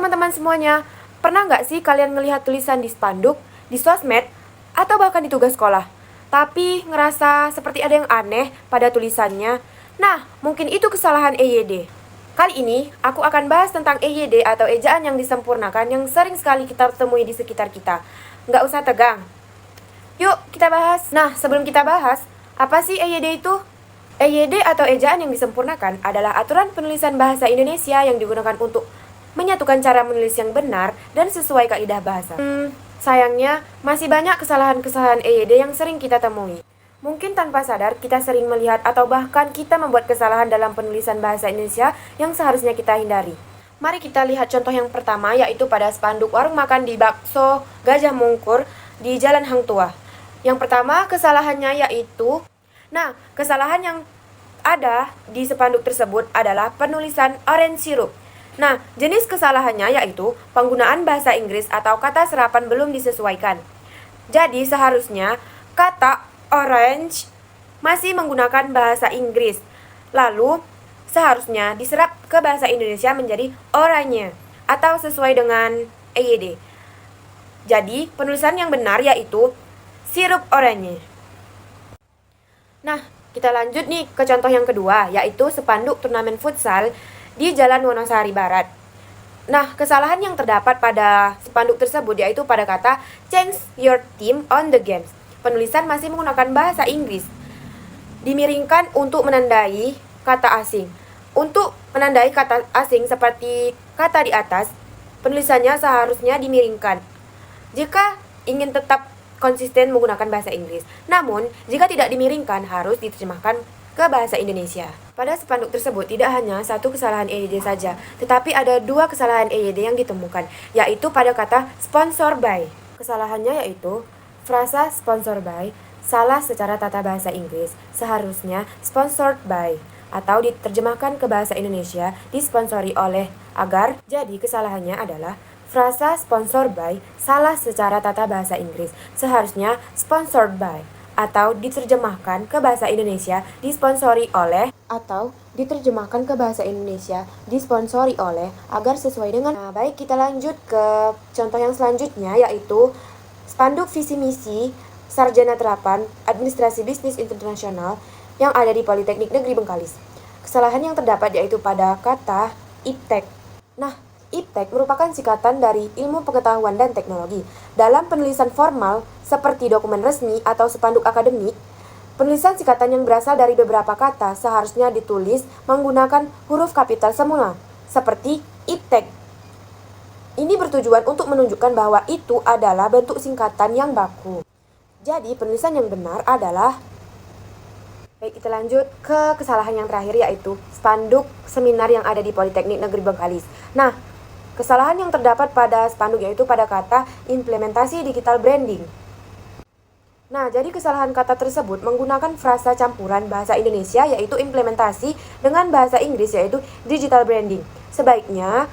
teman-teman semuanya, pernah nggak sih kalian ngelihat tulisan di spanduk, di sosmed, atau bahkan di tugas sekolah, tapi ngerasa seperti ada yang aneh pada tulisannya? Nah, mungkin itu kesalahan EYD. Kali ini, aku akan bahas tentang EYD atau ejaan yang disempurnakan yang sering sekali kita temui di sekitar kita. Nggak usah tegang. Yuk, kita bahas. Nah, sebelum kita bahas, apa sih EYD itu? EYD atau ejaan yang disempurnakan adalah aturan penulisan bahasa Indonesia yang digunakan untuk menyatukan cara menulis yang benar dan sesuai kaidah bahasa. Sayangnya, masih banyak kesalahan-kesalahan EYD yang sering kita temui. Mungkin tanpa sadar, kita sering melihat atau bahkan kita membuat kesalahan dalam penulisan bahasa Indonesia yang seharusnya kita hindari. Mari kita lihat contoh yang pertama, yaitu pada spanduk warung makan di Bakso Gajah Mungkur di Jalan Hang Tuah. Yang pertama, kesalahannya yaitu, kesalahan yang ada di spanduk tersebut adalah penulisan orange syrup. Nah, jenis kesalahannya yaitu penggunaan bahasa Inggris atau kata serapan belum disesuaikan. Jadi, seharusnya kata orange masih menggunakan bahasa Inggris. Lalu, seharusnya diserap ke bahasa Indonesia menjadi oranye atau sesuai dengan EYD. Jadi, penulisan yang benar yaitu sirup oranye. Nah, kita lanjut nih ke contoh yang kedua, yaitu spanduk turnamen futsal di Jalan Wonosari Barat. Nah, kesalahan yang terdapat pada spanduk tersebut yaitu pada kata change your team on the games. Penulisan masih menggunakan bahasa Inggris. Dimiringkan untuk menandai kata asing. Untuk menandai kata asing seperti kata di atas, penulisannya seharusnya dimiringkan. Jika ingin tetap konsisten menggunakan bahasa Inggris. Namun, jika tidak dimiringkan, harus diterjemahkan ke bahasa Indonesia. Pada spanduk tersebut tidak hanya satu kesalahan EYD saja, tetapi ada dua kesalahan EYD yang ditemukan, yaitu pada kata sponsor by. Kesalahannya yaitu frasa sponsor by salah secara tata bahasa Inggris, seharusnya sponsored by, atau diterjemahkan ke bahasa Indonesia disponsori oleh, agar jadi kesalahannya adalah frasa sponsor by salah secara tata bahasa Inggris, seharusnya sponsored by, atau diterjemahkan ke bahasa Indonesia disponsori oleh, atau diterjemahkan ke bahasa Indonesia disponsori oleh, agar sesuai dengan. Nah, baik, kita lanjut ke contoh yang selanjutnya, yaitu spanduk visi misi Sarjana Terapan Administrasi Bisnis Internasional yang ada di Politeknik Negeri Bengkalis. Kesalahan yang terdapat yaitu pada kata iptek. Nah, iptek merupakan singkatan dari Ilmu Pengetahuan dan Teknologi. Dalam penulisan formal seperti dokumen resmi atau spanduk akademik, penulisan singkatan yang berasal dari beberapa kata seharusnya ditulis menggunakan huruf kapital semula, seperti iptek. Ini bertujuan untuk menunjukkan bahwa itu adalah bentuk singkatan yang baku. Jadi, penulisan yang benar adalah. Baik, kita lanjut ke kesalahan yang terakhir, yaitu spanduk seminar yang ada di Politeknik Negeri Bengkalis. Nah, kesalahan yang terdapat pada spanduk yaitu pada kata implementasi digital branding. Nah, jadi kesalahan kata tersebut menggunakan frasa campuran bahasa Indonesia yaitu implementasi dengan bahasa Inggris yaitu digital branding. Sebaiknya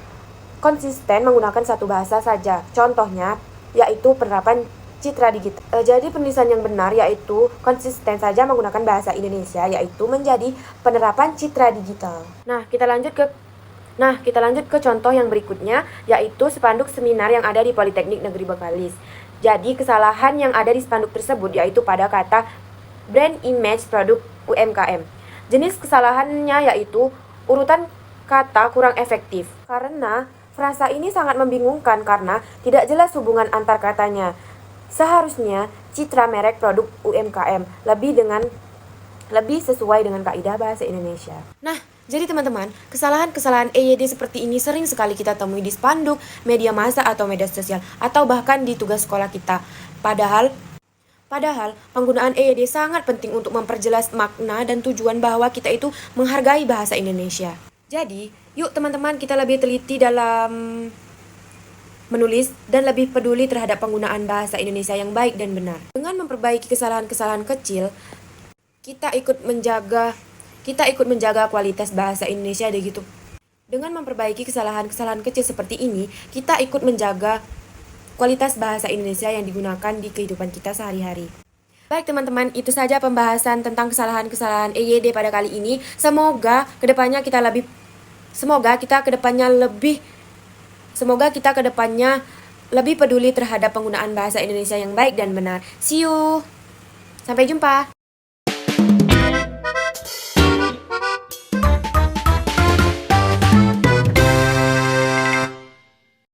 konsisten menggunakan satu bahasa saja. Contohnya yaitu penerapan citra digital. Jadi penulisan yang benar yaitu konsisten saja menggunakan bahasa Indonesia yaitu menjadi penerapan citra digital. Nah, kita lanjut ke contoh yang berikutnya, yaitu spanduk seminar yang ada di Politeknik Negeri Bengkalis. Jadi, kesalahan yang ada di spanduk tersebut yaitu pada kata brand image produk UMKM. Jenis kesalahannya yaitu urutan kata kurang efektif. Karena frasa ini sangat membingungkan karena tidak jelas hubungan antar katanya. Seharusnya citra merek produk UMKM lebih sesuai dengan kaidah bahasa Indonesia. Nah, jadi teman-teman, kesalahan-kesalahan EYD seperti ini sering sekali kita temui di spanduk, media massa atau media sosial, atau bahkan di tugas sekolah kita. Padahal penggunaan EYD sangat penting untuk memperjelas makna dan tujuan bahwa kita itu menghargai bahasa Indonesia. Jadi, yuk teman-teman kita lebih teliti dalam menulis dan lebih peduli terhadap penggunaan bahasa Indonesia yang baik dan benar. Dengan memperbaiki kesalahan-kesalahan kecil, kita ikut menjaga kualitas bahasa Indonesia gitu. Dengan memperbaiki kesalahan-kesalahan kecil seperti ini, kita ikut menjaga kualitas bahasa Indonesia yang digunakan di kehidupan kita sehari-hari. Baik teman-teman, itu saja pembahasan tentang kesalahan-kesalahan EYD pada kali ini. Semoga kedepannya kita lebih Semoga kita ke depannya lebih peduli terhadap penggunaan bahasa Indonesia yang baik dan benar. See you. Sampai jumpa.